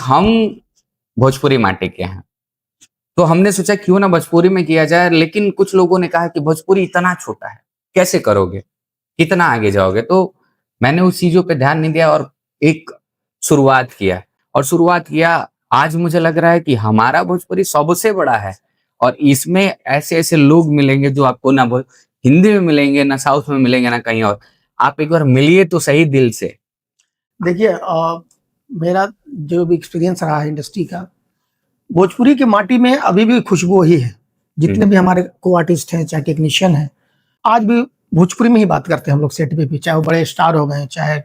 हम भोजपुरी माटी के हैं, तो हमने सोचा क्यों ना भोजपुरी में किया जाए, लेकिन कुछ लोगों ने कहा कि भोजपुरी इतना छोटा है, कैसे करोगे? कितना आगे जाओगे? तो मैंने उस चीज़ों पे ध्यान नहीं दिया और एक शुरुआत किया। आज मुझे लग रहा है कि हमारा भोजपुरी सबसे बड़ा है और इसमें ऐसे-ऐसे लोग मिलेंगे जो आपको ना हिंदी में मिलेंगे, ना साउथ में मिलेंगे, ना कहीं और। आप एक बार मिलिए तो सही दिल से। देखिए मेरा जो भी एक्सपीरियंस रहा है इंडस्ट्री का, भोजपुरी की माटी में अभी भी खुशबू वही है। जितने भी हमारे को आर्टिस्ट हैं, चाहे टेक्नीशियन हैं, आज भी भोजपुरी में ही बात करते हैं हम लोग सेट पे भी, चाहे वो बड़े स्टार हो गए, चाहे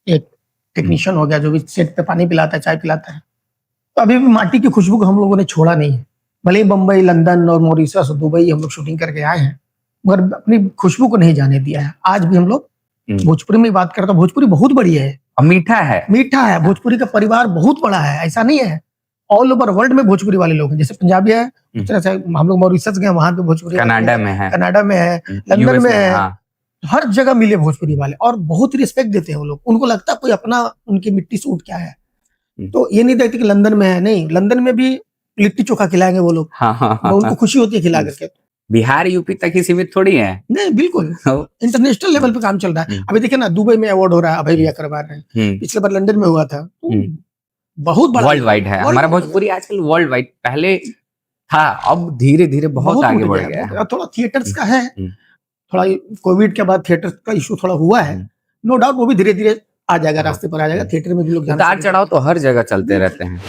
एक टेक्नीशियन हो गया जो भी सेट पे पानी पिलाता है, चाय पिलाता है। तो अभी भी माटी की खुशबू को हम लोगों ने छोड़ा नहीं है। भले ही बम्बई, लंदन और मॉरिशस, दुबई हम लोग शूटिंग करके आए हैं, मगर अपनी खुशबू को नहीं जाने दिया है। आज भी हम लोग भोजपुरी में बात करते हैं। भोजपुरी बहुत बढ़िया है, मीठा है, मीठा है। भोजपुरी का परिवार बहुत बड़ा है, ऐसा नहीं है। ऑल ओवर वर्ल्ड में भोजपुरी वाले लोग हैं। जैसे पंजाबी है, उस तरह से हम लोग मॉरिशस गए, वहां पे भोजपुरी, कनाडा में है, लंदन में है, हाँ। हर जगह मिले भोजपुरी वाले और बहुत रिस्पेक्ट देते हैं वो लोग। उनको लगता है कोई अपना उनकी मिट्टी सूट क्या है। तो ये नहीं देखते कि लंदन में है, नहीं, लंदन में भी लिट्टी चोखा खिलाएंगे वो लोग। उनको खुशी होती है खिला करके। बिहार यूपी तक ही सीमित थोड़ी है, नहीं, बिल्कुल इंटरनेशनल लेवल पे काम चल रहा है। अभी देखिए ना, दुबई में अवार्ड हो रहा है, अभय भैया करवा रहे हैं। पिछले बार लंदन में हुआ था। बहुत बड़ा वर्ल्ड वाइड है हमारा भोजपुरी आजकल, वर्ल्ड वाइड। पहले था, अब धीरे धीरे बहुत आगे बढ़ गया है। थोड़ा थिएटर्स का है, थोड़ा कोविड के बाद थिएटर का इशू थोड़ा हुआ है। नो डाउट वो भी धीरे धीरे आ जाएगा, रास्ते पर आ जाएगा। थिएटर में भी लोग उतार चढ़ाव तो हर जगह चलते रहते हैं।